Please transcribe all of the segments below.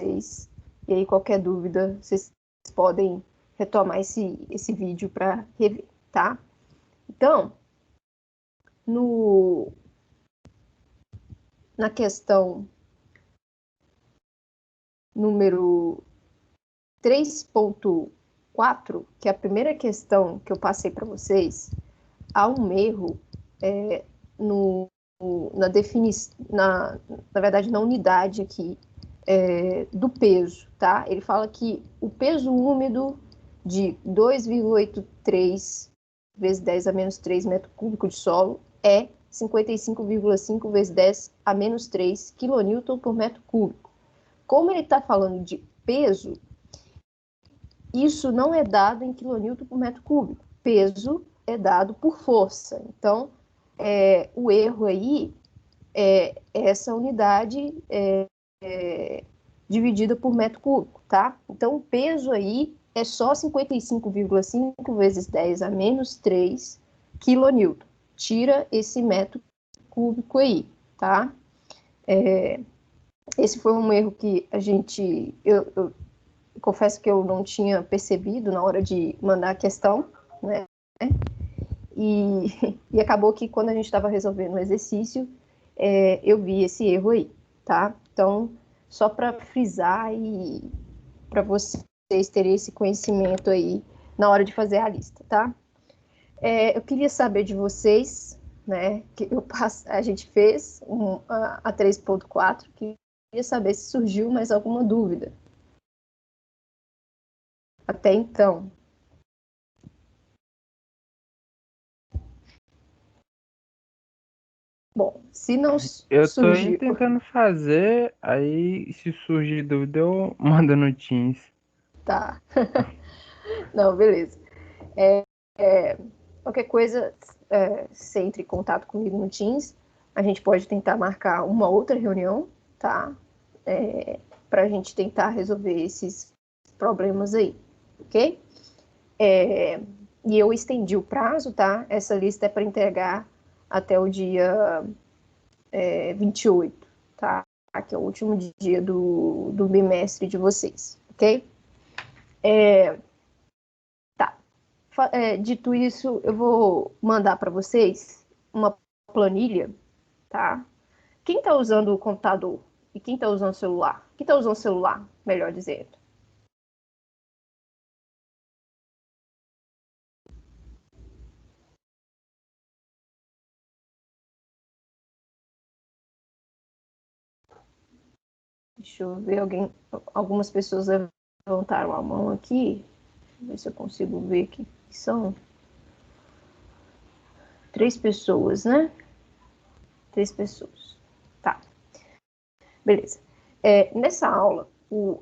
E aí, qualquer dúvida, vocês podem retomar esse vídeo para rever, tá? Então, na questão número 3.4, que é a primeira questão que eu passei para vocês, há um erro na definição, na verdade, na unidade aqui do peso, tá? Ele fala que o peso úmido de 2,83 vezes 10 a menos 3 metro cúbico de solo é 55,5 vezes 10 a menos 3 quilonewton por metro cúbico. Como ele está falando de peso, isso não é dado em quilonewton por metro cúbico. Peso é dado por força. Então, o erro aí é essa unidade dividida por metro cúbico, tá? Então, o peso aí é só 55,5 vezes 10 a menos 3 quilonewton. Tira esse metro cúbico aí, tá? Esse foi um erro que eu confesso que eu não tinha percebido na hora de mandar a questão, né? E acabou que quando a gente estava resolvendo o exercício, eu vi esse erro aí, tá? Então, só para frisar e para vocês terem esse conhecimento aí na hora de fazer a lista, tá? Eu queria saber de vocês, né, que a gente fez a 3.4, queria saber se surgiu mais alguma dúvida. Até então. Bom, se não Eu tô aí surgiu, tentando fazer, aí se surgir dúvida eu mando no Teams. tá. Não, beleza. Qualquer coisa, você entre em contato comigo no Teams. A gente pode tentar marcar uma outra reunião, tá? Para a gente tentar resolver esses problemas aí, ok? E eu estendi o prazo, tá? Essa lista é para entregar até o dia 28, tá? Que é o último dia do bimestre de vocês, ok? Tá. Dito isso, eu vou mandar para vocês uma planilha, tá? Quem está usando o computador e quem está usando o celular? Quem está usando o celular, melhor dizendo? Deixa eu ver algumas pessoas levantaram a mão aqui. Deixa eu ver se eu consigo ver aqui. São 3 pessoas, né? 3 pessoas. Tá, beleza. Nessa aula,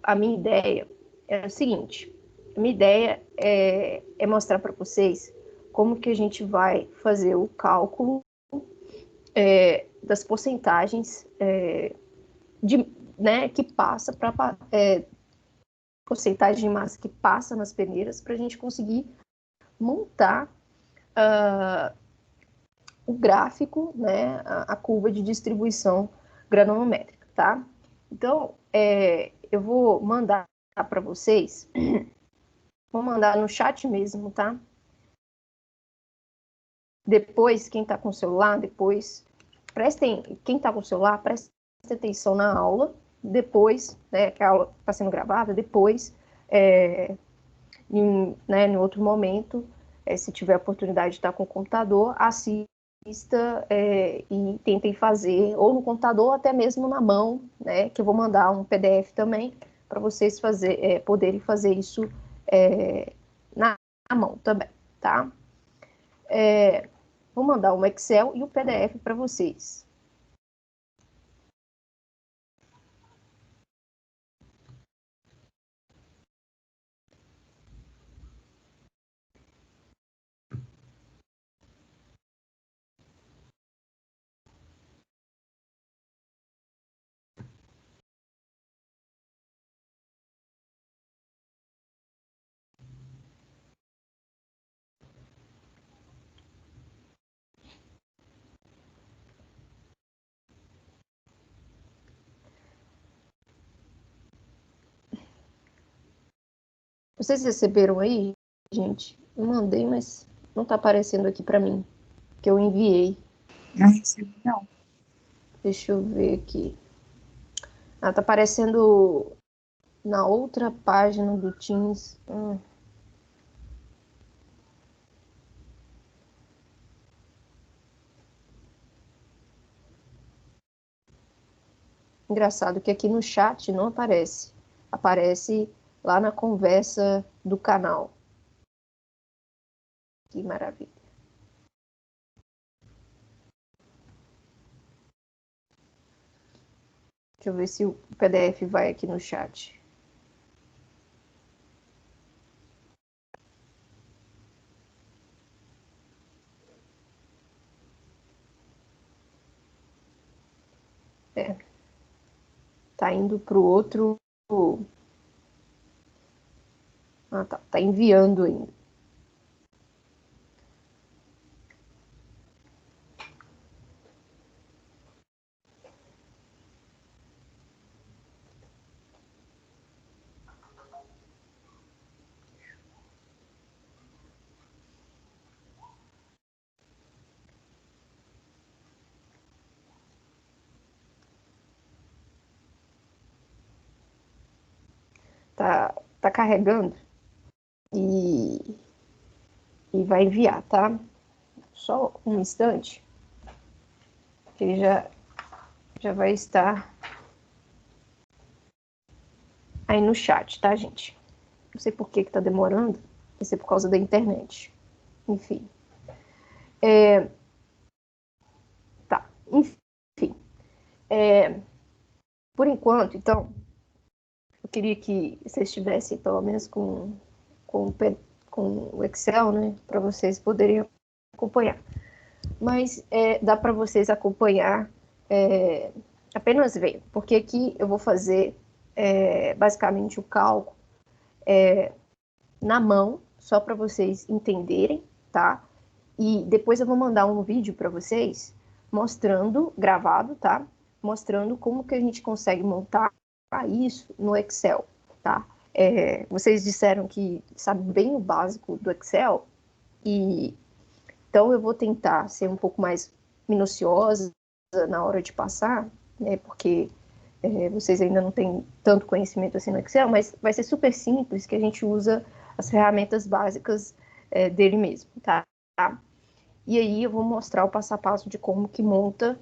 a minha ideia é o seguinte. A minha ideia é mostrar para vocês como que a gente vai fazer o cálculo das porcentagens né, que passa para porcentagem de massa que passa nas peneiras para a gente conseguir montar o gráfico, né, a curva de distribuição granulométrica, tá? Então, eu vou mandar para vocês, vou mandar no chat mesmo, tá? Depois, quem está com o celular, quem está com o celular, preste atenção na aula, depois, né, que a aula está sendo gravada, depois, em outro momento, se tiver a oportunidade de estar com o computador, assista e tentem fazer, ou no computador, ou até mesmo na mão, né, que eu vou mandar um PDF também, para vocês poderem fazer isso na mão também, tá? Vou mandar um Excel e o PDF para vocês. Vocês receberam aí, gente? Eu mandei, mas não tá aparecendo aqui para mim, que eu enviei. Não recebi, não. Deixa eu ver aqui. Ah, tá aparecendo na outra página do Teams. Engraçado que aqui no chat não aparece. Aparece lá na conversa do canal. Que maravilha. Deixa eu ver se o PDF vai aqui no chat. Tá indo pro outro. Ah, tá. Tá enviando ainda. Tá carregando e vai enviar, tá? Só um instante, que ele já vai estar aí no chat, tá, gente? Não sei por que tá demorando, vai ser por causa da internet. Enfim. Tá, enfim. Por enquanto, então, eu queria que vocês estivessem pelo menos com o Excel, né, para vocês poderem acompanhar. Mas dá para vocês acompanhar apenas ver, porque aqui eu vou fazer basicamente o cálculo na mão, só para vocês entenderem, tá? E depois eu vou mandar um vídeo para vocês mostrando, gravado, tá? Mostrando como que a gente consegue montar isso no Excel, tá? Vocês disseram que sabem bem o básico do Excel, e então eu vou tentar ser um pouco mais minuciosa na hora de passar, né? Porque vocês ainda não têm tanto conhecimento assim no Excel, mas vai ser super simples, que a gente usa as ferramentas básicas dele mesmo, tá? E aí eu vou mostrar o passo a passo de como que monta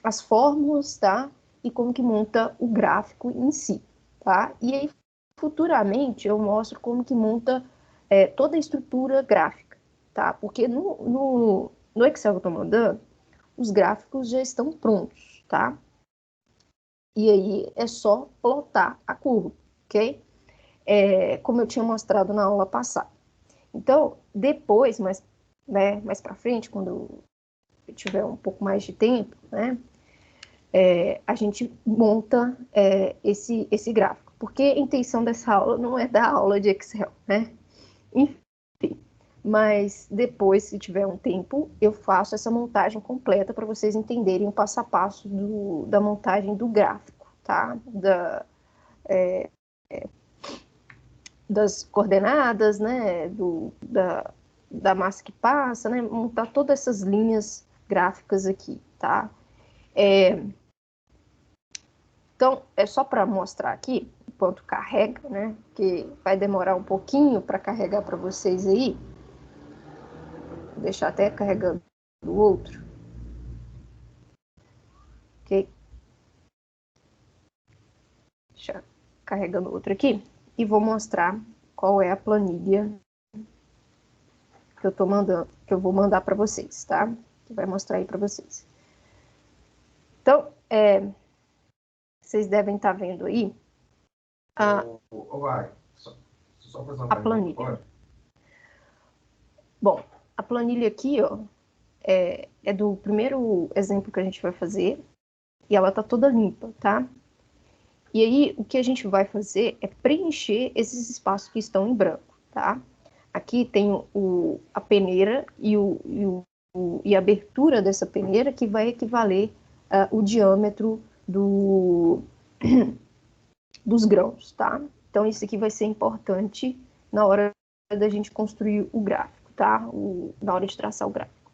as fórmulas, tá? E como que monta o gráfico em si, tá? E aí, futuramente, eu mostro como que monta toda a estrutura gráfica, tá? Porque no Excel que eu tô mandando, os gráficos já estão prontos, tá? E aí é só plotar a curva, ok? Como eu tinha mostrado na aula passada. Então, depois, mais para frente, quando eu tiver um pouco mais de tempo, né, a gente monta esse gráfico. Porque a intenção dessa aula não é dar aula de Excel, né? Enfim, mas depois, se tiver um tempo, eu faço essa montagem completa para vocês entenderem o passo a passo da montagem do gráfico, tá? Das coordenadas, né? Da massa que passa, né? Montar todas essas linhas gráficas aqui, tá? Então, é só para mostrar aqui enquanto carrega, né? Que vai demorar um pouquinho para carregar para vocês aí. Vou deixar até carregando o outro. Ok? Deixa carregando o outro aqui. E vou mostrar qual é a planilha que eu tô mandando, que eu vou mandar para vocês, tá? Que vai mostrar aí para vocês. Então, vocês devem estar vendo aí a planilha. Bom, a planilha aqui, ó, é do primeiro exemplo que a gente vai fazer, e ela tá toda limpa, tá? E aí, o que a gente vai fazer é preencher esses espaços que estão em branco, tá? Aqui tem a peneira e a abertura dessa peneira, que vai equivaler o diâmetro dos grãos, tá? Então, isso aqui vai ser importante na hora da gente construir o gráfico, tá? Na hora de traçar o gráfico.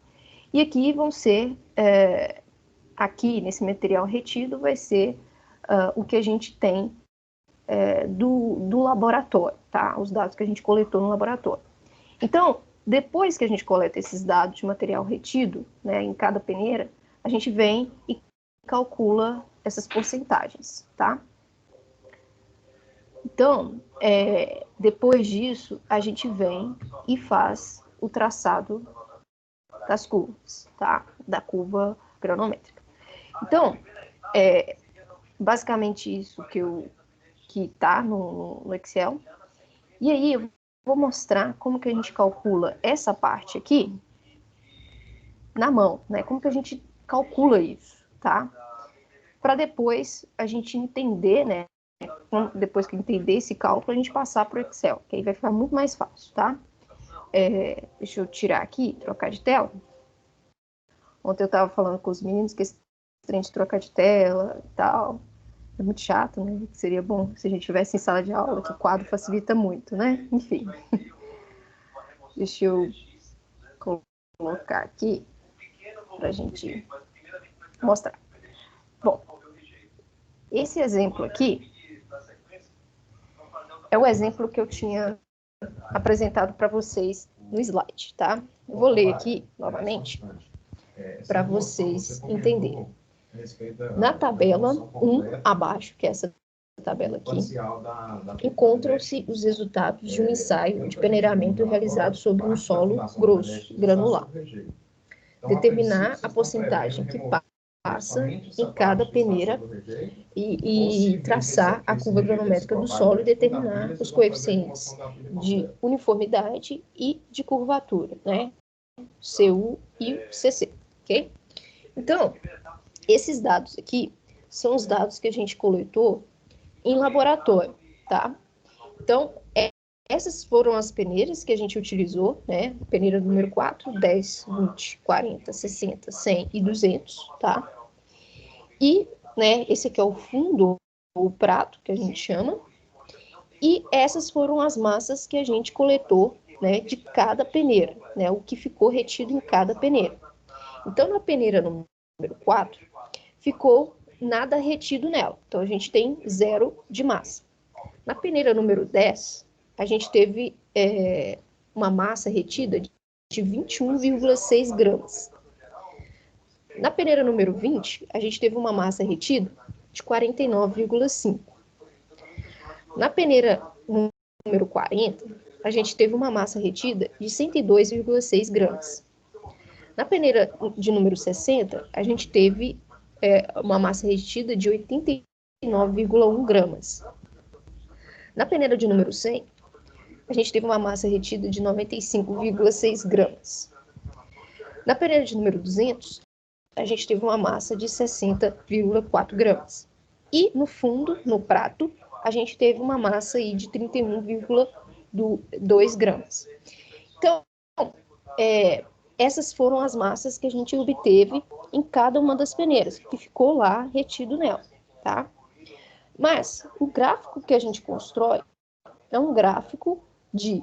E aqui vão ser, aqui nesse material retido, vai ser o que a gente tem do laboratório, tá? Os dados que a gente coletou no laboratório. Então, depois que a gente coleta esses dados de material retido, né, em cada peneira, a gente vem e calcula essas porcentagens, tá? Então, depois disso, a gente vem e faz o traçado das curvas, tá? Da curva granométrica. Então, basicamente isso que tá no Excel. E aí, eu vou mostrar como que a gente calcula essa parte aqui na mão, né? Como que a gente calcula isso, tá? Para depois a gente entender, né? Depois que entender esse cálculo, a gente passar para o Excel, que aí vai ficar muito mais fácil, tá? Deixa eu tirar aqui, trocar de tela. Ontem eu estava falando com os meninos que esse trem de trocar de tela e tal é muito chato, né? Seria bom se a gente tivesse em sala de aula, que o quadro facilita muito, né? Enfim. Deixa eu colocar aqui para a gente mostrar. Bom, esse exemplo aqui é o exemplo que eu tinha apresentado para vocês no slide, tá? Eu vou ler aqui novamente para vocês entenderem. Na tabela 1 abaixo, que é essa tabela aqui, encontram-se os resultados de um ensaio de peneiramento realizado sobre um solo grosso, granular. Determinar a porcentagem que passa em cada peneira e traçar a curva granométrica do solo e determinar os coeficientes de uniformidade e de curvatura, né? CU e CC, ok? Então, esses dados aqui são os dados que a gente coletou em laboratório, tá? Então, essas foram as peneiras que a gente utilizou, né? Peneira número 4, 10, 20, 40, 60, 100 e 200, tá? E, né, esse aqui é o fundo, ou prato, que a gente chama. E essas foram as massas que a gente coletou, né, de cada peneira, né? O que ficou retido em cada peneira. Então, na peneira número 4, ficou nada retido nela. Então, a gente tem 0 de massa. Na peneira número 10, a gente teve uma massa retida de 21,6 gramas. Na peneira número 20, a gente teve uma massa retida de 49,5. Na peneira número 40, a gente teve uma massa retida de 102,6 gramas. Na peneira de número 60, a gente teve uma massa retida de 89,1 gramas. Na peneira de número 100, a gente teve uma massa retida de 95,6 gramas. Na peneira de número 200, a gente teve uma massa de 60,4 gramas. E no fundo, no prato, a gente teve uma massa aí de 31,2 gramas. Então, essas foram as massas que a gente obteve em cada uma das peneiras, que ficou lá retido nela, tá? Mas o gráfico que a gente constrói é um gráfico de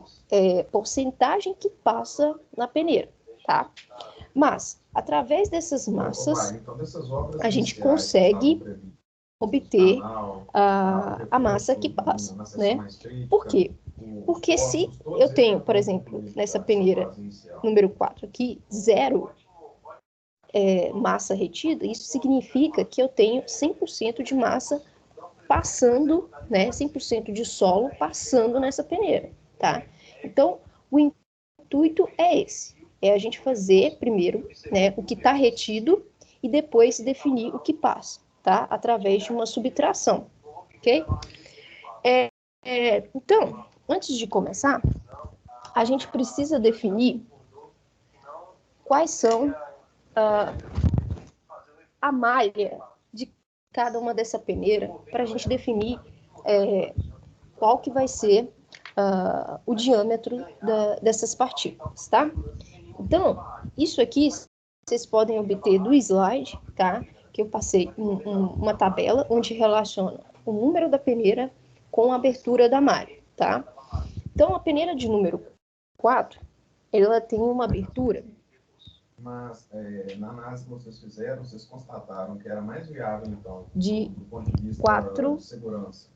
porcentagem que passa na peneira, tá? Mas, através dessas massas, a gente consegue obter a massa que passa, né? Por quê? Porque se eu tenho, por exemplo, nessa peneira número 4 aqui, 0 massa retida, isso significa que eu tenho 100% de massa passando, né, 100% de solo passando nessa peneira, tá? Então, o intuito é esse, a gente fazer primeiro, né, o que está retido e depois definir o que passa, tá? Através de uma subtração, ok? Então, antes de começar, a gente precisa definir quais são a malha de cada uma dessa peneira para a gente definir qual que vai ser o diâmetro dessas partículas, tá? Então, isso aqui vocês podem obter do slide, tá? Que eu passei uma tabela onde relaciona o número da peneira com a abertura da malha, tá? Então, a peneira de número 4, ela tem uma abertura. Mas, na análise que vocês fizeram, vocês constataram que era mais viável, então, de do ponto de vista 4, de segurança,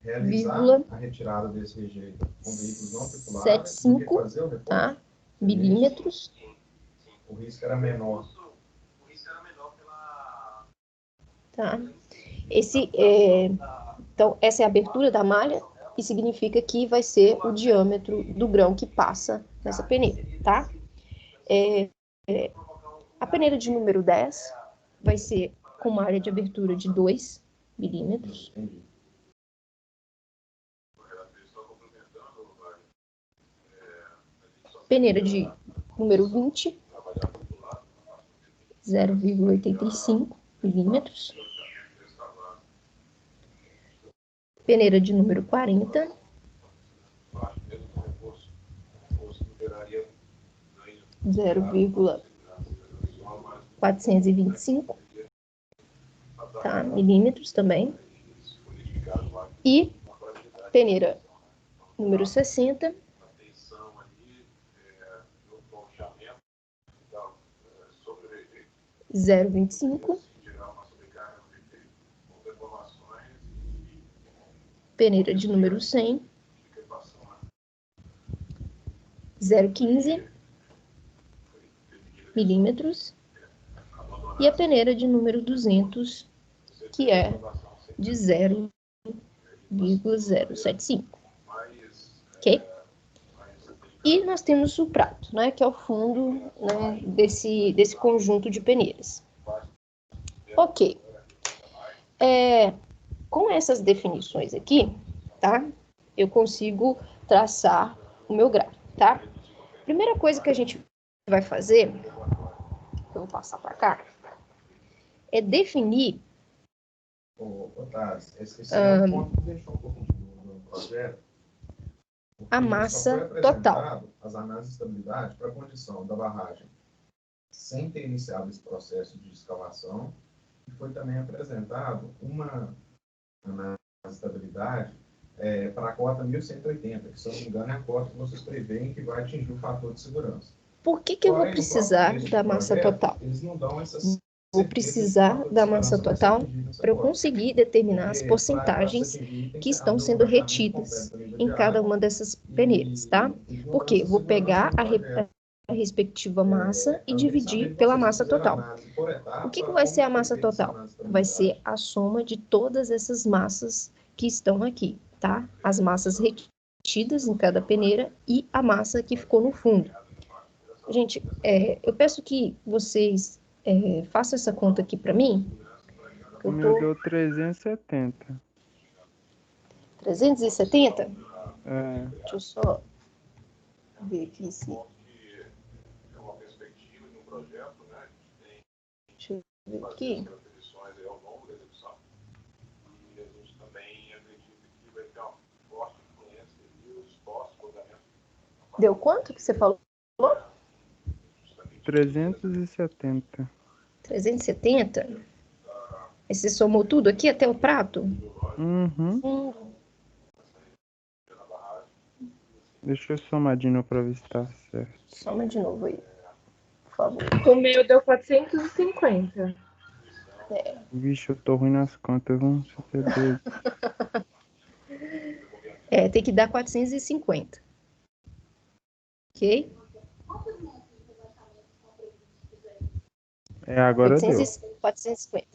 realizar a retirada desse rejeito com veículos não tripulados do que fazer o reforço? Tá? Milímetros. O risco era menor. Tá? Então, essa é a abertura da malha, e significa que vai ser o diâmetro do grão que passa nessa peneira, tá? A peneira de número 10 vai ser com uma área de abertura de 2 milímetros. Peneira de número 20, 0,85 milímetros. Peneira de número 40, 0,425, tá? Milímetros também. E peneira número 60, 0,25. Peneira de número 100, 0,15 milímetros. E a peneira de número 200, que é de 0,075. Ok? E nós temos o prato, né, que é o fundo, né, desse conjunto de peneiras. Ok. Com essas definições aqui, tá? Eu consigo traçar o meu gráfico, tá? Primeira coisa que a gente vai fazer, eu vou passar para cá, é definir esse é um ponto que deixou um pouco no projeto. A massa total. As análises de estabilidade para a condição da barragem sem ter iniciado esse processo de escavação, e foi também apresentado uma análise de estabilidade para a cota 1180, que, se eu não me engano, é a cota que vocês preveem que vai atingir o fator de segurança. Por que eu vou precisar da massa total? Eles não dão essas. Vou precisar da massa total para eu conseguir determinar as porcentagens que estão sendo retidas em cada uma dessas peneiras, tá? Porque vou pegar a respectiva massa e dividir pela massa total. O que vai ser a massa total? Vai ser a soma de todas essas massas que estão aqui, tá? As massas retidas em cada peneira e a massa que ficou no fundo. Gente, eu peço que vocês façam essa conta aqui para mim. O meu deu 370. 370? É. Deixa eu só ver aqui se... Deixa eu ver aqui. Deu quanto que você falou? 370. 370? Aí você somou tudo aqui até o prato? Uhum. Deixa eu somar de novo para ver se tá certo. Soma de novo aí, por favor. O meu deu 450. Vixe, eu tô ruim nas contas, vamos ser doido. Tem que dar 450. Ok? Agora 800, deu. 450.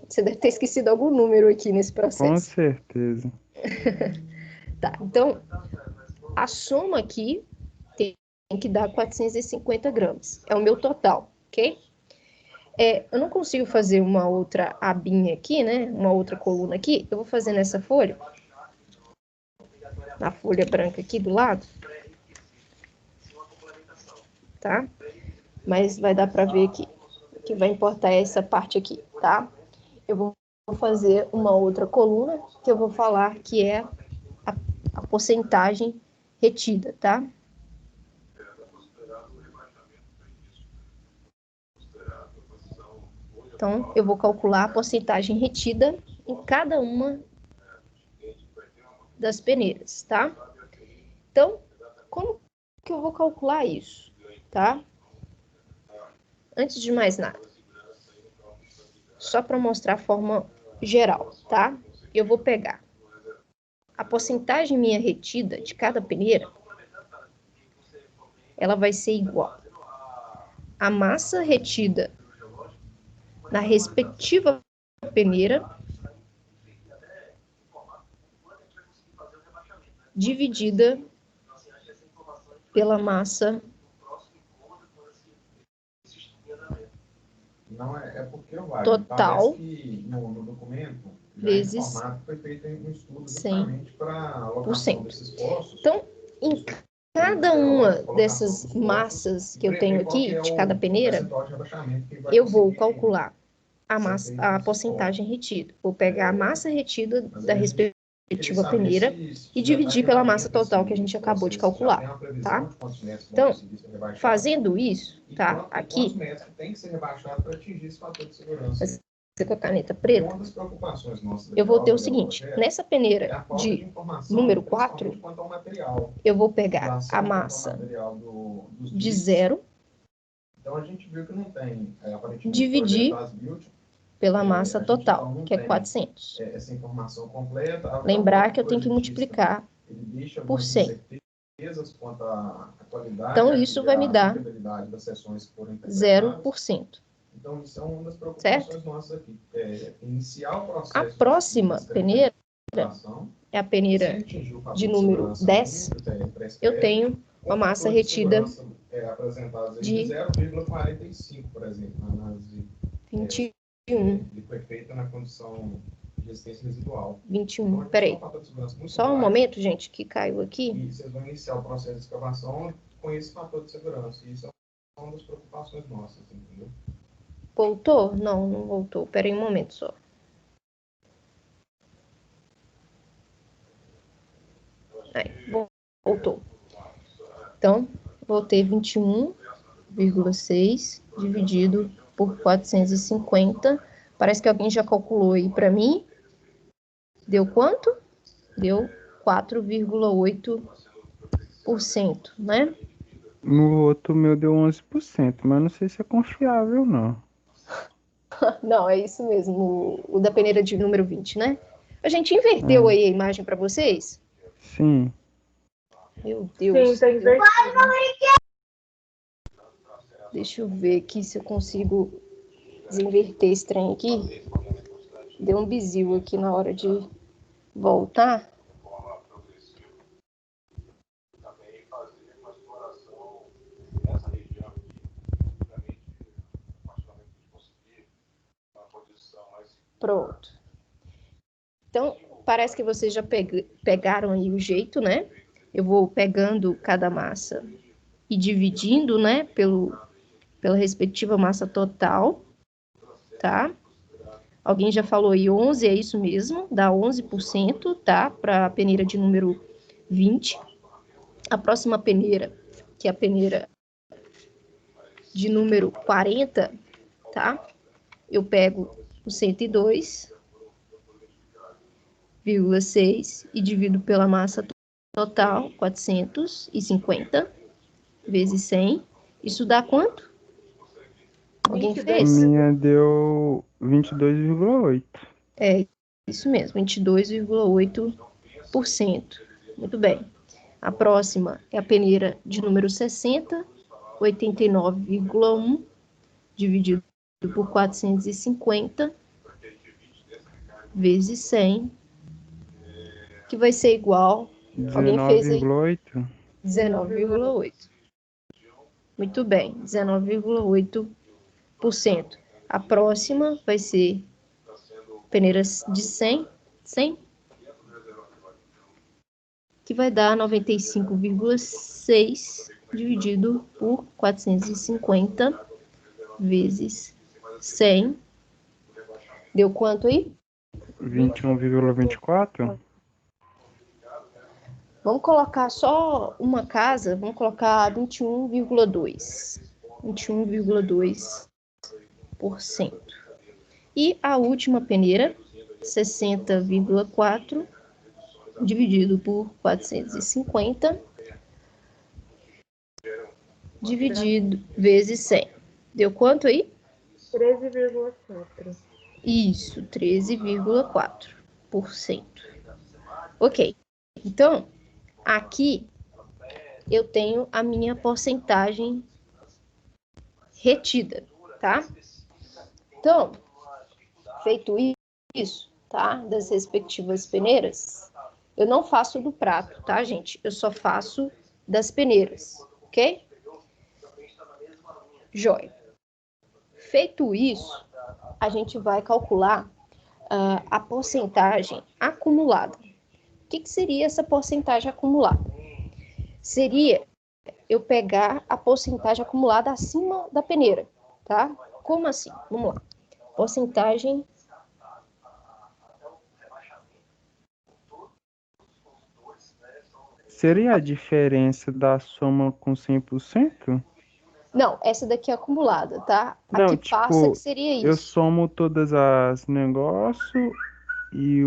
Você deve ter esquecido algum número aqui nesse processo. Com certeza. Tá, então, a soma aqui tem que dar 450 gramas. É o meu total, ok? Eu não consigo fazer uma outra abinha aqui, né? Uma outra coluna aqui. Eu vou fazer nessa folha. Na folha branca aqui do lado. Tá? Mas vai dar para ver aqui. O que vai importar é essa parte aqui, tá? Eu vou fazer uma outra coluna que eu vou falar que é a porcentagem retida, tá? Então, eu vou calcular a porcentagem retida em cada uma das peneiras, tá? Então, como que eu vou calcular isso, tá? Antes de mais nada, só para mostrar a forma geral, tá? Eu vou pegar a porcentagem minha retida de cada peneira, ela vai ser igual à massa retida na respectiva peneira dividida pela massa Não é porque eu acho. total Parece que no documento vezes informado que foi feito um estudo 100%. justamente para a alocação desses postos. Então, em cada uma dessas massas que eu tenho aqui, de cada peneira, eu vou calcular a porcentagem retida. Vou pegar a massa retida da respectiva peneira e dividir pela massa total que a gente acabou de calcular, tá? Então, fazendo isso, tá? Aqui, com a caneta preta, eu vou ter o seguinte, nessa peneira de número 4, eu vou pegar a massa de 0, dividir pela massa total, que é 400. Lembrar que eu tenho que multiplicar por 100. Então, isso vai me dar 0%. Então, isso é uma das preocupações nossas aqui. A próxima peneira é a peneira de número 10. Eu tenho uma massa retida de 0,45, por exemplo, na análise 21. que foi feita na condição de resistência residual. 21. Peraí. Só um momento, gente, que caiu aqui. E vocês vão iniciar o processo de escavação com esse fator de segurança. E isso é uma das preocupações nossas, entendeu? Voltou? Não, não voltou. Peraí um momento só. Aí, voltou. Então, vou ter 21,6 dividido por 450. Parece que alguém já calculou aí para mim. Deu quanto? Deu 4,8%, né? No outro meu deu 11%, mas não sei se é confiável, não. Não, é isso mesmo, o da peneira de número 20, né? A gente inverteu aí a imagem para vocês? Sim. Meu Deus. Sim, tá invertido. Deixa eu ver aqui se eu consigo desinverter esse trem aqui. Deu um bizil aqui na hora de voltar. Pronto. Então, parece que vocês já pegaram aí o jeito, né? Eu vou pegando cada massa e dividindo, né, pela respectiva massa total, tá? Alguém já falou aí 11, é isso mesmo, dá 11%, tá? Para a peneira de número 20. A próxima peneira, que é a peneira de número 40, tá? Eu pego o 102,6 e divido pela massa total, 450 vezes 100. Isso dá quanto? Alguém fez? Minha deu 22,8. É, isso mesmo, 22,8%. Muito bem. A próxima é a peneira de número 60, 89,1, dividido por 450, vezes 100, que vai ser igual... Alguém fez aí? 19,8. 19,8. Muito bem, 19,8%. A próxima vai ser peneiras de 100, que vai dar 95,6 dividido por 450 vezes 100. Deu quanto aí? 21,24. Vamos colocar só uma casa, vamos colocar 21,2%. 21,2%. E a última peneira, 60,4 dividido por 450, dividido vezes 100. Deu quanto aí? 13,4. Isso, 13,4%. Ok. Então, aqui eu tenho a minha porcentagem retida, tá? Então, feito isso, tá? Das respectivas peneiras, eu não faço do prato, tá, gente? Eu só faço das peneiras, ok? Joia. Feito isso, a gente vai calcular a porcentagem acumulada. O que seria essa porcentagem acumulada? Seria eu pegar a porcentagem acumulada acima da peneira, tá? Como assim? Vamos lá. Porcentagem Seria a diferença da soma com 100%? Não, essa daqui é acumulada, tá? A Não, que passa que tipo, seria eu isso. somo todas as negócios e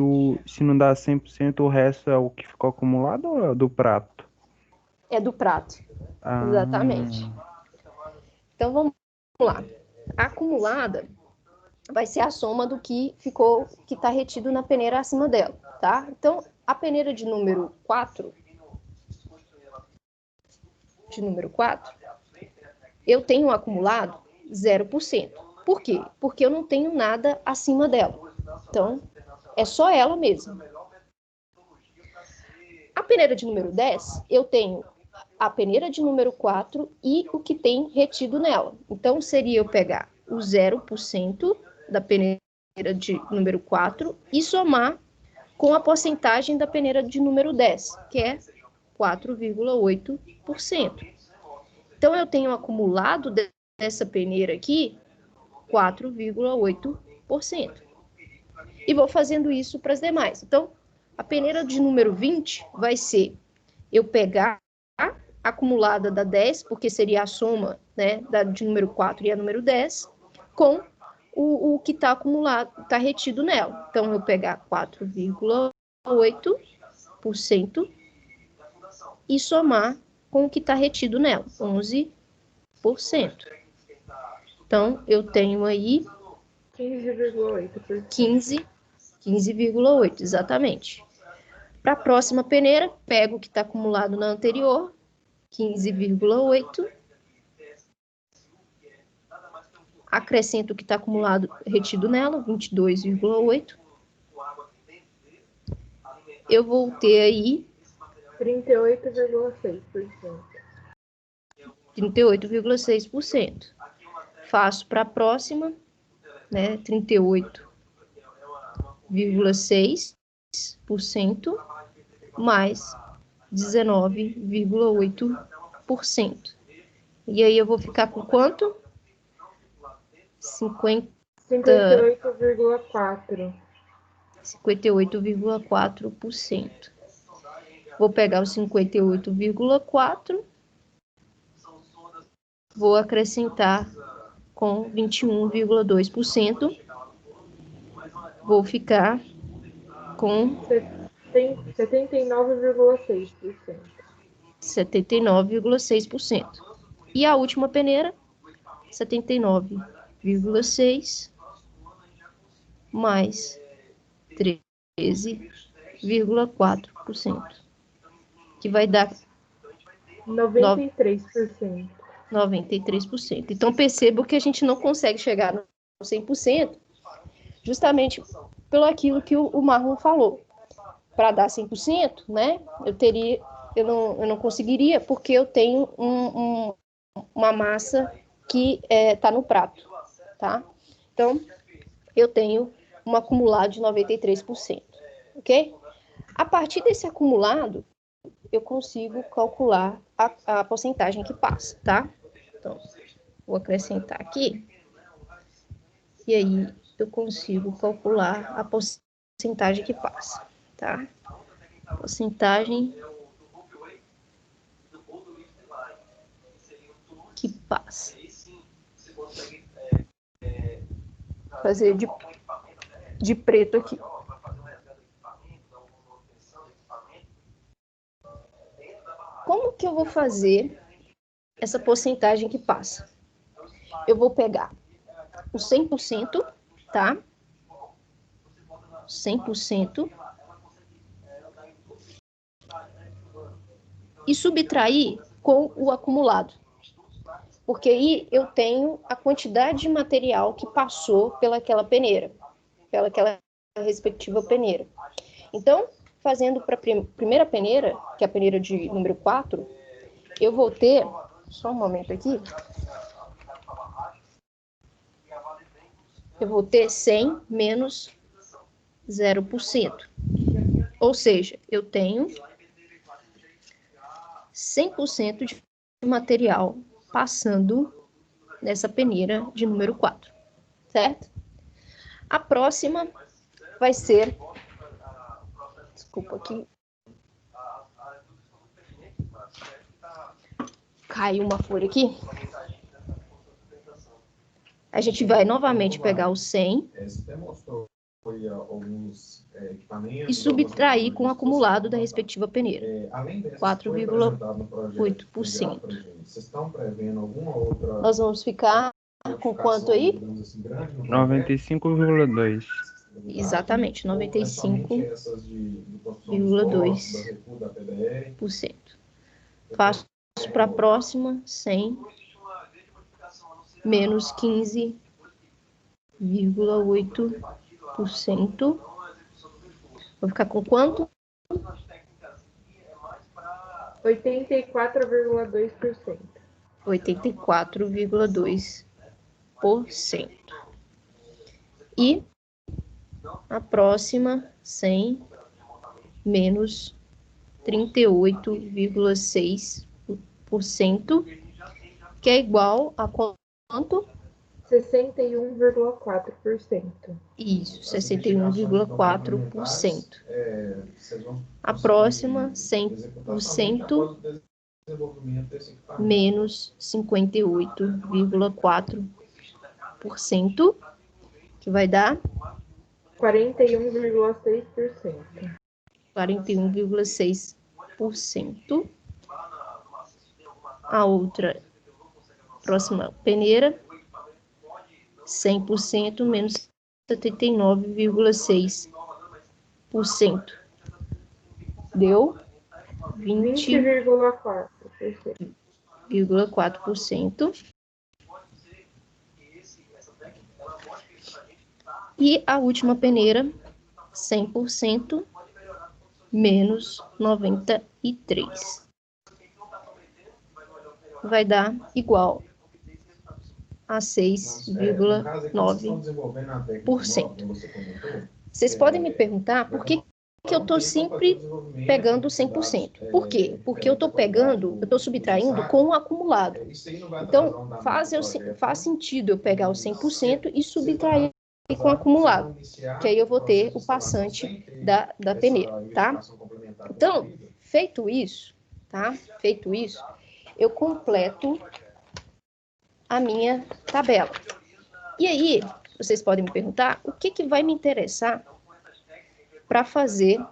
se não dá 100%, o resto é o que ficou acumulado ou é do prato? É do prato, exatamente. Ah, Então vamos lá. A acumulada vai ser a soma do que ficou, que está retido na peneira acima dela, tá? Então, a peneira de número 4, eu tenho um acumulado 0%. Por quê? Porque eu não tenho nada acima dela. Então, é só ela mesma. A peneira de número 10, eu tenho a peneira de número 4 e o que tem retido nela. Então, seria eu pegar o 0% da peneira de número 4 e somar com a porcentagem da peneira de número 10, que é 4,8%. Então, eu tenho acumulado dessa peneira aqui 4,8%. E vou fazendo isso para as demais. Então, a peneira de número 20 vai ser eu pegar a acumulada da 10, porque seria a soma, né, de número 4 e a número 10, com o que está acumulado, está retido nela. Então, eu pegar 4,8% e somar com o que está retido nela, 11%. Então, eu tenho aí 15,8%. 15,8%, exatamente. Para a próxima peneira, pego o que está acumulado na anterior, 15,8%. Acrescento o que está acumulado retido nela, 22,8%. Eu vou ter aí 38,6%. 38,6%. Faço para a próxima, né, 38,6% mais 19,8%. E aí eu vou ficar com quanto? 58,4%. Vou pegar os 58,4%, vou acrescentar com 21,2%, vou ficar com 79,6%. 79,6%. E a última peneira, 79,6% mais 13,4%, que vai dar 93%. 93%. Então, percebo que a gente não consegue chegar no 100%, justamente pelo aquilo que o Marlon falou. Para dar 100%, né, eu não conseguiria, porque eu tenho uma massa que está no prato, tá? Então, eu tenho um acumulado de 93%, ok? A partir desse acumulado, eu consigo calcular a porcentagem que passa, tá? Então, vou acrescentar aqui, e aí eu consigo calcular a porcentagem que passa, tá? Porcentagem que passa. Vou fazer de preto aqui. como que eu vou fazer essa porcentagem que passa? Eu vou pegar o 100%, tá? 100%. E subtrair com o acumulado. Porque aí eu tenho a quantidade de material que passou pelaquela peneira, pelaquela respectiva peneira. Então, fazendo para a primeira peneira, que é a peneira de número 4, eu vou ter, só um momento aqui, eu vou ter 100 menos 0%. Ou seja, eu tenho 100% de material passando nessa peneira de número 4, certo? A próxima vai ser... Desculpa aqui. Caiu uma folha aqui. A gente vai novamente pegar o 100 e subtrair com o acumulado da respectiva peneira. 4,8%. Nós vamos ficar com quanto aí? 95,2%. Exatamente, 95,2%. Faço para a próxima, 100 menos 15,8%. Vou ficar com quanto? 84,2%. 84,2%. E a próxima, 100 menos 38,6%, que é igual a quanto? 61,4%. Isso, 61,4%. A próxima, 100% menos 58,4%, que vai dar 41,6%. 41,6%. A outra, próxima peneira, 100% menos 79,6%. Deu 20,4%. E a última peneira, 100% menos 93%. Vai dar igual a 6,9%. Vocês podem me perguntar por que eu estou sempre pegando 100%. Por quê? Porque eu estou subtraindo com o acumulado. Então, faz sentido eu pegar o 100% e subtrair com o acumulado, que aí eu vou ter o passante da peneira, tá? Então, feito isso, tá? Feito isso, eu completo a minha tabela. E aí, vocês podem me perguntar, o que vai me interessar para fazer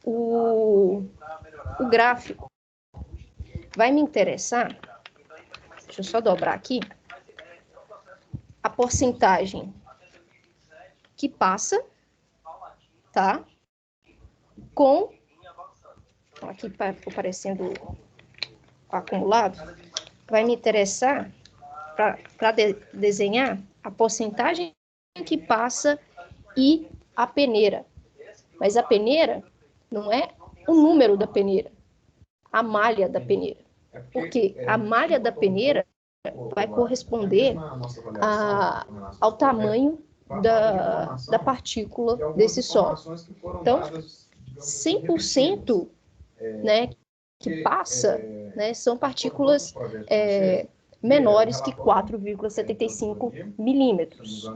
o gráfico? Vai me interessar, deixa eu só dobrar aqui, a porcentagem que passa, tá? Com, aqui ficou parecendo acumulado, vai me interessar para desenhar a porcentagem que passa e a peneira. Mas a peneira não é o número da peneira, a malha da peneira. Porque a malha da peneira vai corresponder ao tamanho da partícula desse solo. Então, 100%, né, que passa, né, são partículas menores que 4,75 milímetros.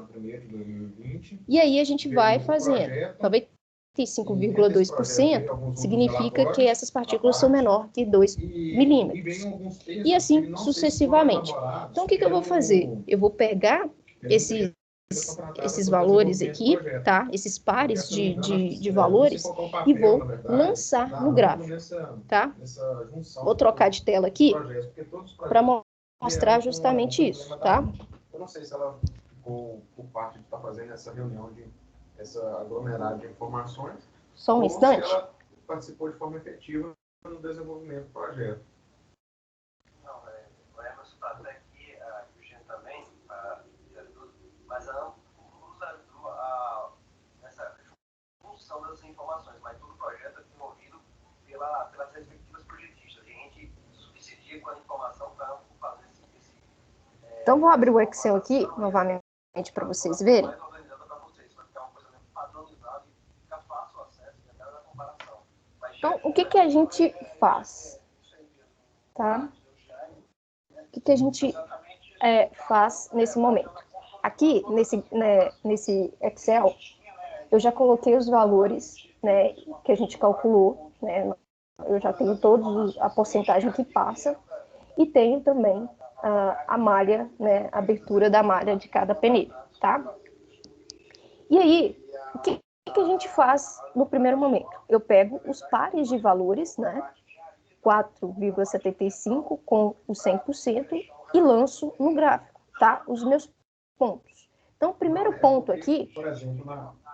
E aí a gente vai fazendo. 95,2% significa que essas partículas são menor que 2 milímetros. E assim sucessivamente. Então, o que eu vou fazer? Eu vou pegar esses esses valores aqui, tá? Esses pares de valores e vou lançar no gráfico, tá? Vou trocar de tela aqui para mostrar justamente isso, tá? Eu não sei se ela ficou por parte de estar fazendo essa reunião, essa aglomerada de informações. Só um instante. Ou se ela participou de forma efetiva no desenvolvimento do projeto. Não, o Emerson está até aqui, o Jean também, mas essa função dessas informações, mas todo o projeto é desenvolvido pelas respectivas projetistas. A gente subsidia com a informação para fazer esse. Então, vou abrir o Excel aqui, novamente, para vocês verem. Então, o que a gente faz? Tá? O que a gente faz nesse momento? Aqui, nesse Excel, eu já coloquei os valores, né, que a gente calculou, né? Eu já tenho a porcentagem que passa e tenho também a malha, né, a abertura da malha de cada peneira, tá? E aí, o que a gente faz no primeiro momento? Eu pego os pares de valores, né, 4,75 com o 100% e lanço no gráfico, tá? Os meus pontos. Então, o primeiro ponto aqui,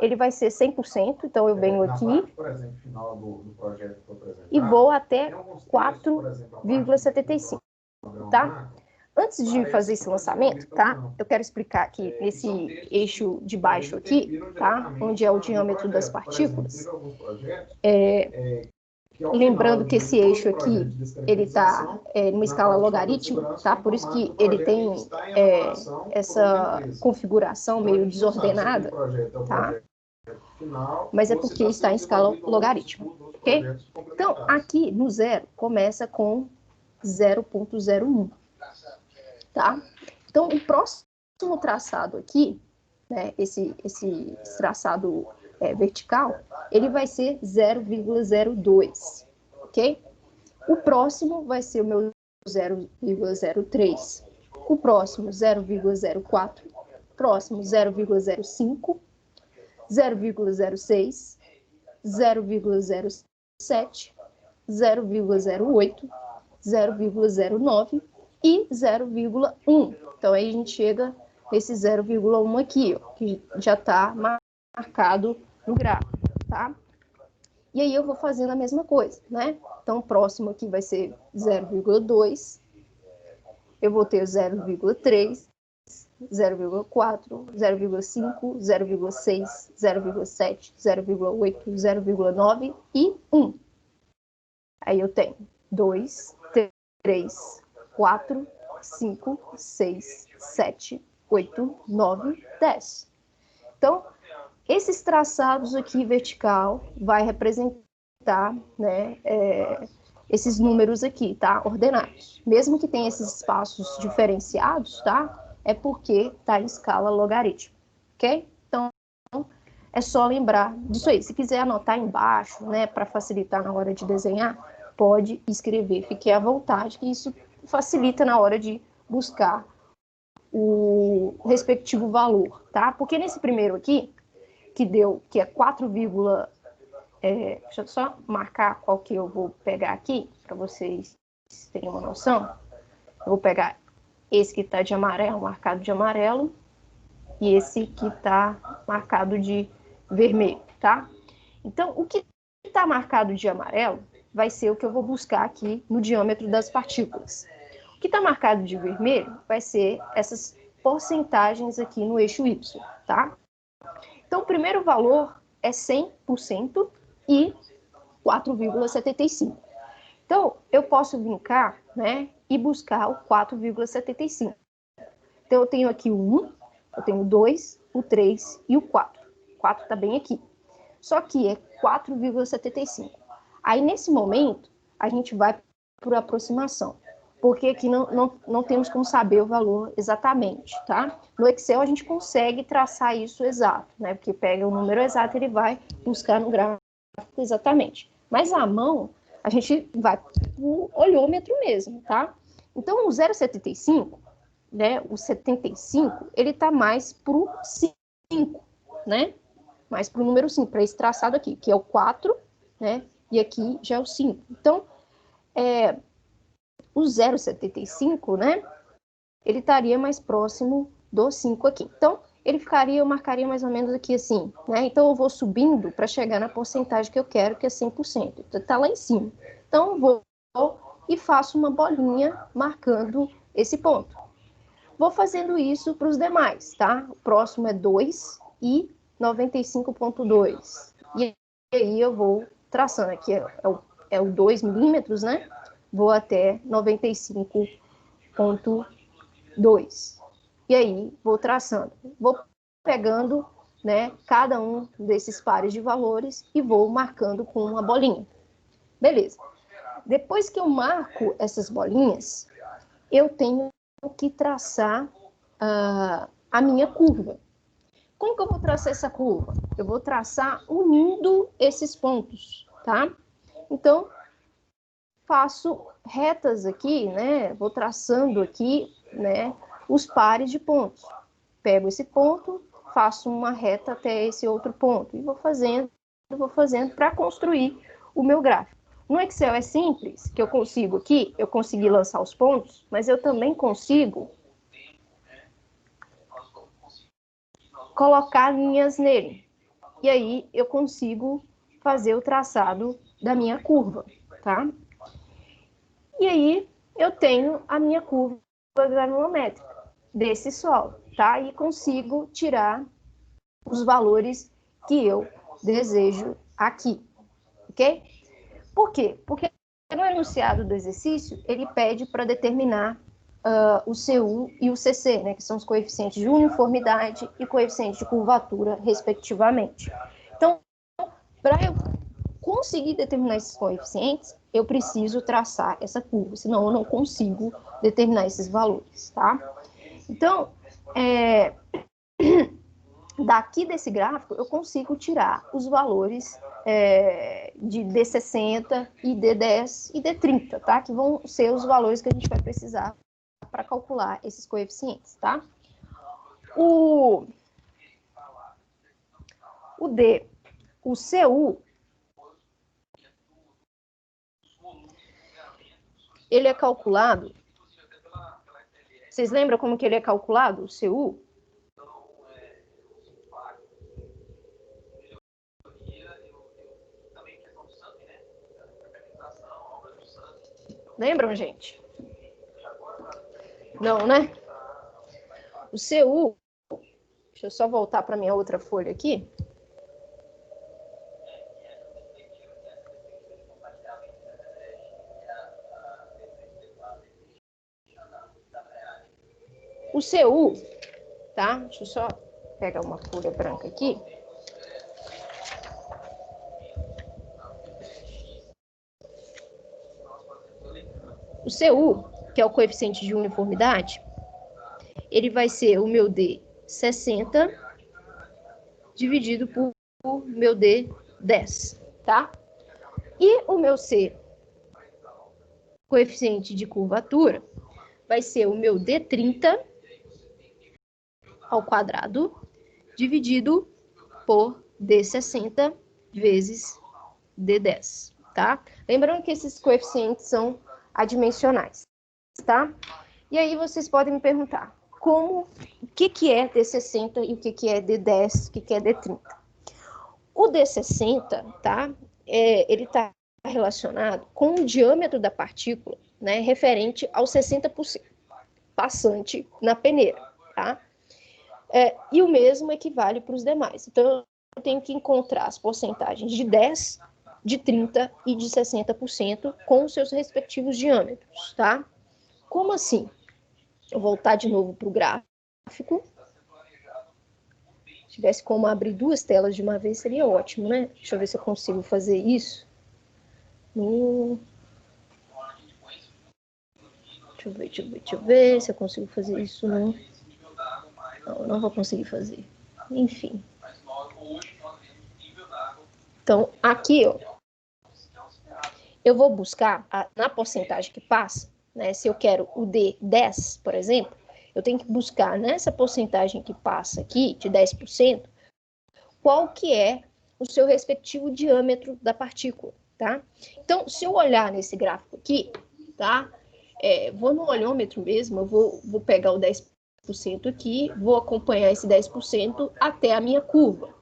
ele vai ser 100%, então eu venho aqui e vou até 4,75, tá? Antes de fazer esse lançamento, tá? Eu quero explicar aqui nesse eixo de baixo aqui, tá? Onde é o diâmetro das partículas. Lembrando que esse eixo aqui, ele está numa escala logarítmica, tá? Por isso que ele tem essa configuração meio desordenada, tá? Mas é porque está em escala logarítmica, ok? Então, aqui no zero, começa com 0,01, tá? Então, o próximo traçado aqui, né, esse traçado vertical, ele vai ser 0,02, ok? O próximo vai ser o meu 0,03, o próximo 0,04, próximo 0,05, 0,06, 0,07, 0,08, 0,09 e 0,1. Então, aí a gente chega nesse 0,1 aqui, ó, que já está marcado no gráfico, tá? E aí eu vou fazendo a mesma coisa, né? Então, o próximo aqui vai ser 0,2, eu vou ter 0,3, 0,4, 0,5, 0,6, 0,7, 0,8, 0,9 e 1. Aí eu tenho 2, 3, 4, 5, 6, 7, 8, 9, 10. Então, esses traçados aqui vertical vai representar, né, esses números aqui, tá? Ordenados. Mesmo que tenha esses espaços diferenciados, tá? É porque tá em escala logarítmica, ok? Então, é só lembrar disso aí. Se quiser anotar embaixo, né, para facilitar na hora de desenhar, pode escrever. Fique à vontade, que isso facilita na hora de buscar o respectivo valor, tá? Porque nesse primeiro aqui, que é 4, deixa eu só marcar qual que eu vou pegar aqui, para vocês terem uma noção. Eu vou pegar esse que está de amarelo, marcado de amarelo, e esse que está marcado de vermelho, tá? Então, o que está marcado de amarelo vai ser o que eu vou buscar aqui no diâmetro das partículas. O que está marcado de vermelho vai ser essas porcentagens aqui no eixo Y, tá? Então, o primeiro valor é 100% e 4,75. Então, eu posso vir cá, né, e buscar o 4,75. Então, eu tenho aqui o 1, eu tenho o 2, o 3 e o 4. O 4 está bem aqui. Só que é 4,75. Aí, nesse momento, a gente vai por aproximação, porque aqui não temos como saber o valor exatamente, tá? No Excel a gente consegue traçar isso exato, né? Porque pega o número exato e ele vai buscar no gráfico exatamente. Mas à mão, a gente vai pro olhômetro mesmo, tá? Então, o 0,75, né, o 75, ele está mais para o 5, né? Mais para o número 5, para esse traçado aqui, que é o 4, né? E aqui já é o 5. Então, o 0,75, né? Ele estaria mais próximo do 5 aqui. Então, eu marcaria mais ou menos aqui assim, né? Então, eu vou subindo para chegar na porcentagem que eu quero, que é 100%. Então, está lá em cima. Então, eu vou e faço uma bolinha marcando esse ponto. Vou fazendo isso para os demais, tá? O próximo é 2 e 95,2. E aí eu vou traçando aqui, é o 2 milímetros, né? Vou até 95,2. E aí vou traçando. Vou pegando, né, cada um desses pares de valores e vou marcando com uma bolinha. Beleza. Depois que eu marco essas bolinhas, eu tenho que traçar a minha curva. Como que eu vou traçar essa curva? Eu vou traçar unindo esses pontos, tá? Então, faço retas aqui, né? Vou traçando aqui, né, os pares de pontos. Pego esse ponto, faço uma reta até esse outro ponto e vou fazendo para construir o meu gráfico. No Excel é simples, que eu consigo aqui, eu consegui lançar os pontos, mas eu também consigo colocar linhas nele. E aí eu consigo fazer o traçado da minha curva, tá? E aí eu tenho a minha curva granulométrica desse solo, tá? E consigo tirar os valores que eu desejo aqui, ok? Por quê? Porque no enunciado do exercício, ele pede para determinar o CU e o CC, né, que são os coeficientes de uniformidade e coeficientes de curvatura, respectivamente. Então, para eu conseguir determinar esses coeficientes, eu preciso traçar essa curva, senão eu não consigo determinar esses valores, tá? Então, daqui desse gráfico, eu consigo tirar os valores de D60 e D10 e D30, tá? Que vão ser os valores que a gente vai precisar para calcular esses coeficientes, tá? O CU, ele é calculado. Vocês lembram como que ele é calculado, o CU? Lembram, gente? Não, né? O CU, deixa eu só voltar para minha outra folha aqui. O CU, tá? Deixa eu só pegar uma folha branca aqui. O CU, que é o coeficiente de uniformidade, ele vai ser o meu D60 dividido por meu D10, tá? E o meu C, coeficiente de curvatura, vai ser o meu D30 ao quadrado dividido por D60 vezes D10, tá? Lembrando que esses coeficientes são adimensionais, tá? E aí vocês podem me perguntar, o que é D60 e o que é D10, o que é D30? O D60, tá? Ele está relacionado com o diâmetro da partícula, né, referente ao 60% passante na peneira, tá? E o mesmo equivale para os demais. Então, eu tenho que encontrar as porcentagens de 10%, de 30% e de 60% com os seus respectivos diâmetros, tá? Como assim? Eu vou voltar de novo para o gráfico. Se tivesse como abrir duas telas de uma vez, seria ótimo, né? Deixa eu ver se eu consigo fazer isso. Deixa eu ver se eu consigo fazer isso. Não, não vou conseguir fazer. Enfim. Então, aqui, ó, eu vou buscar na porcentagem que passa, né? Se eu quero o D10, por exemplo, eu tenho que buscar nessa porcentagem que passa aqui, de 10%, qual que é o seu respectivo diâmetro da partícula, tá? Então, se eu olhar nesse gráfico aqui, tá? Vou no olhômetro mesmo, eu vou pegar o 10% aqui, vou acompanhar esse 10% até a minha curva.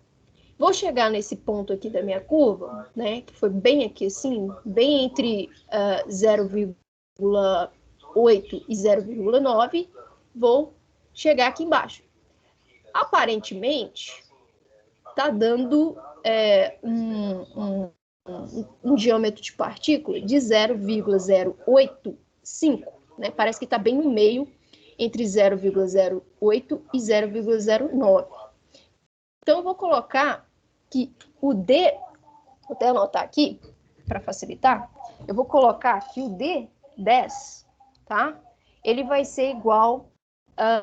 Vou chegar nesse ponto aqui da minha curva, né, que foi bem aqui assim, bem entre 0,8 e 0,9, vou chegar aqui embaixo. Aparentemente, está dando um diâmetro de partícula de 0,085, né? Parece que está bem no meio, entre 0,08 e 0,09. Então, eu vou colocar que o D, vou até anotar aqui, para facilitar, eu vou colocar que o D10, tá? Ele vai ser igual a...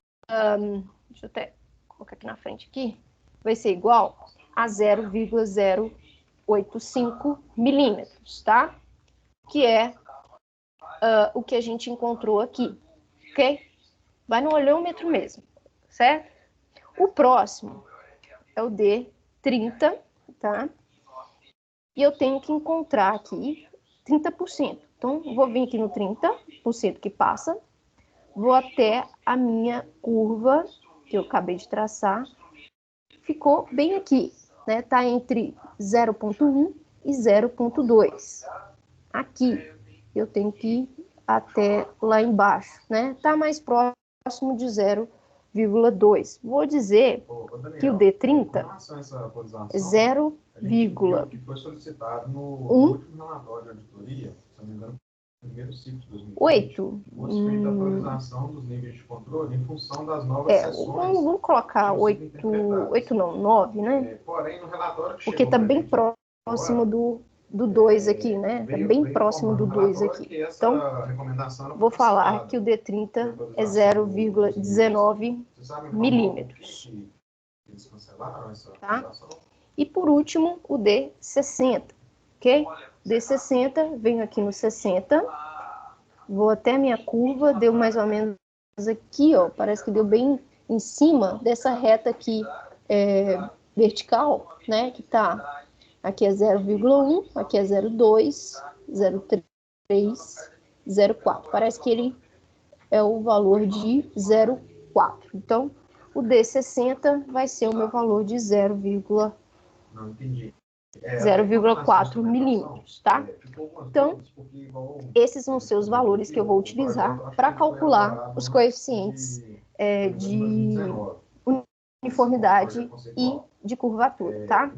deixa eu até colocar aqui na frente aqui. Vai ser igual a 0,085 milímetros, tá? Que é o que a gente encontrou aqui, ok? Vai no olhômetro mesmo, certo? O próximo é o D30, tá? E eu tenho que encontrar aqui 30%. Então, vou vir aqui no 30% que passa, vou até a minha curva, que eu acabei de traçar, ficou bem aqui, né? Tá entre 0,1 e 0,2. Aqui, eu tenho que ir até lá embaixo, né? Tá mais próximo de 0,2. Vou dizer que o D30 é 0, que foi solicitado no último relatório de auditoria, se não me engano, no primeiro ciclo de 2020, 8. o respeito da atualização dos níveis de controle em função das novas sessões. Vamos colocar 8 não, 9, né? Porém, no relatório que porque está bem próximo do 2 aqui, né? Está bem próximo do 2 aqui. Então, vou falar que o D30 é 0,19 milímetros. Tá? E por último, o D60, ok? D60, venho aqui no 60, vou até a minha curva, deu mais ou menos aqui, ó, parece que deu bem em cima dessa reta aqui vertical, né, que tá, aqui é 0,1, aqui é 0,2, 0,3, 0,4, parece que ele é o valor de 0,4, então o D60 vai ser o meu valor de 0,4 milímetros, tá? Então, esses vão ser os valores que eu vou utilizar para calcular os coeficientes de uniformidade e de curvatura, tá?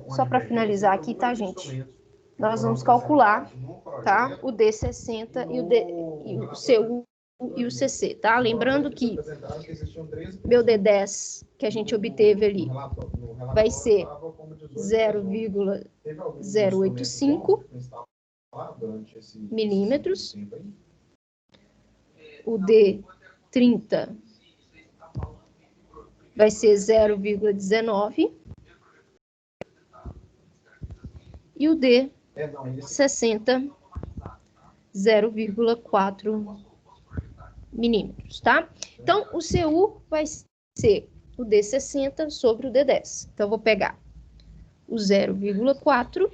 Só para finalizar aqui, tá, gente? Nós vamos calcular, tá? O D60 e o CU e o CC, tá? Lembrando que meu D10 que a gente obteve ali vai ser 0,085 milímetros. O D30 vai ser 0,19 e o D60 0,4 milímetros, tá? Então, o CU vai ser o D60 sobre o D10. Então, eu vou pegar o 0,4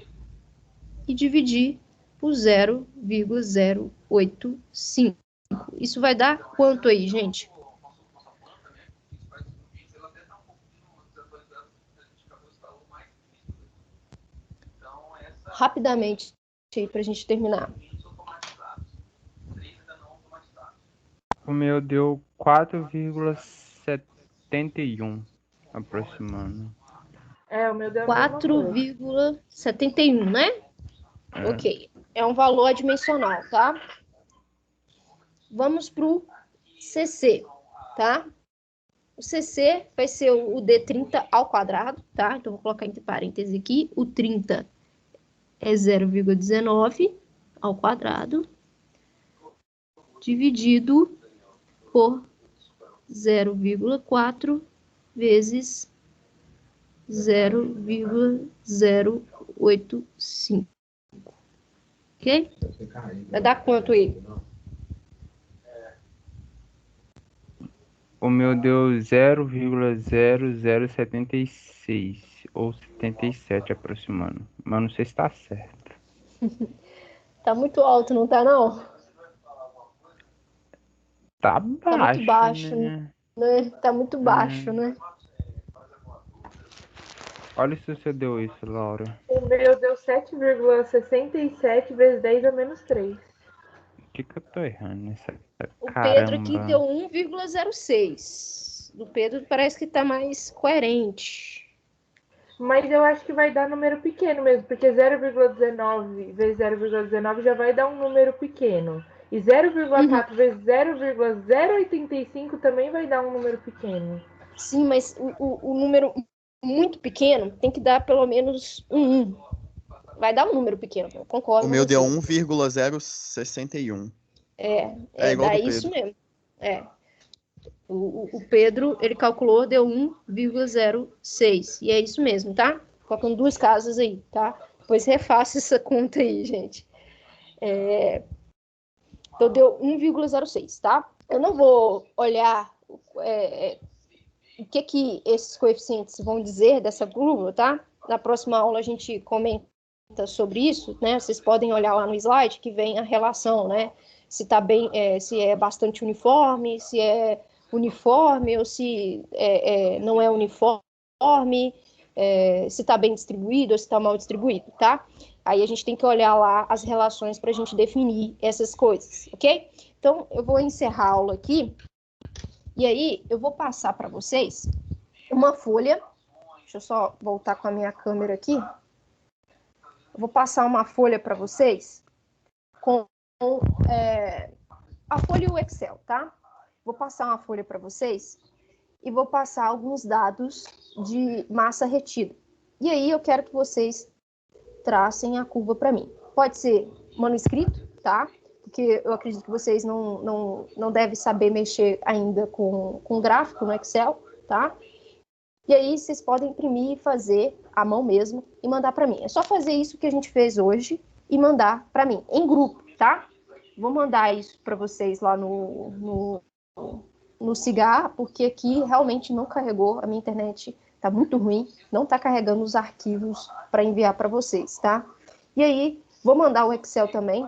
e dividir por 0,085. Isso vai dar quanto aí, gente? Rapidamente, para a gente terminar. O meu deu 4,71 aproximando. O meu deu 4,71, né? Ok. É um valor adimensional, tá? Vamos para o CC, tá? O CC vai ser o D30 ao quadrado, tá? Então, vou colocar entre parênteses aqui. O 30 é 0,19 ao quadrado, dividido por 0,4 vezes 0,085. Ok? Vai dar quanto aí? O meu deu 0,0076 ou 77 aproximando. Mas não sei se tá certo. Tá muito alto, não tá, não? Tá Tá muito baixo, baixo, né? né? Tá muito baixo, É. né? Olha se você deu isso, Laura. O meu deu 7,67 vezes 10 a menos 3. O que que eu tô errando nessa O Pedro aqui caramba? deu 1,06. O Pedro parece que tá mais coerente. Mas eu acho que vai dar número pequeno mesmo, porque 0,19 vezes 0,19 já vai dar um número pequeno. E 0,4 vezes 0,085 também vai dar um número pequeno. Sim, mas o número muito pequeno tem que dar pelo menos um 1. Vai dar um número pequeno, eu O concordo com meu deu você. 1,061. É igual Dá do isso Pedro. mesmo. É. O Pedro, ele calculou, deu 1,06. E é isso mesmo, tá? Colocando duas casas aí, tá? Depois refaça essa conta aí, gente. Então, deu 1,06, tá? Eu não vou olhar o que esses coeficientes vão dizer dessa curva, tá? Na próxima aula a gente comenta sobre isso, né? Vocês podem olhar lá no slide que vem a relação, né? Se tá bem, se é bastante uniforme, se é uniforme ou se não é uniforme, se está bem distribuído ou se está mal distribuído, tá? Aí a gente tem que olhar lá as relações para a gente definir essas coisas, ok? Então, eu vou encerrar a aula aqui e aí eu vou passar para vocês uma folha. Deixa eu só voltar com a minha câmera aqui. Eu vou passar uma folha para vocês com a folha e o Excel, tá? Vou passar uma folha para vocês e vou passar alguns dados de massa retida. E aí eu quero que vocês tracem a curva para mim. Pode ser manuscrito, tá? Porque eu acredito que vocês não devem saber mexer ainda com gráfico no Excel, tá? E aí vocês podem imprimir e fazer à mão mesmo e mandar para mim. É só fazer isso que a gente fez hoje e mandar para mim, em grupo, tá? Vou mandar isso para vocês lá no Cigar, porque aqui realmente não carregou, a minha internet tá muito ruim, não tá carregando os arquivos para enviar para vocês, tá? E aí, vou mandar o Excel também,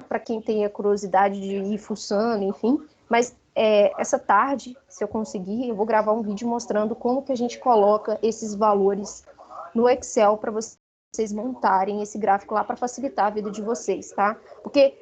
para quem tenha curiosidade de ir fuçando, enfim, mas essa tarde, se eu conseguir, eu vou gravar um vídeo mostrando como que a gente coloca esses valores no Excel para vocês montarem esse gráfico lá para facilitar a vida de vocês, tá? Porque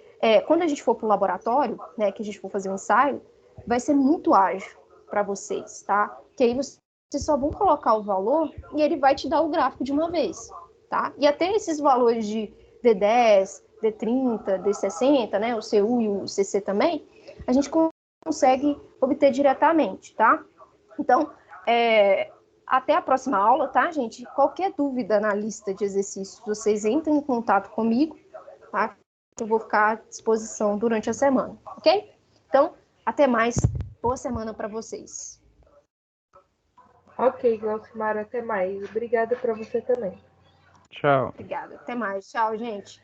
quando a gente for para o laboratório, né, que a gente for fazer um ensaio, vai ser muito ágil para vocês, tá? Que aí vocês só vão colocar o valor e ele vai te dar o gráfico de uma vez, tá? E até esses valores de D10, D30, D60, né, o CU e o CC também, a gente consegue obter diretamente, tá? Então, até a próxima aula, tá, gente? Qualquer dúvida na lista de exercícios, vocês entrem em contato comigo, tá? Eu vou ficar à disposição durante a semana, ok? Então, até mais. Boa semana para vocês. Ok, Glaucimar, até mais. Obrigada para você também. Tchau. Obrigada. Até mais. Tchau, gente.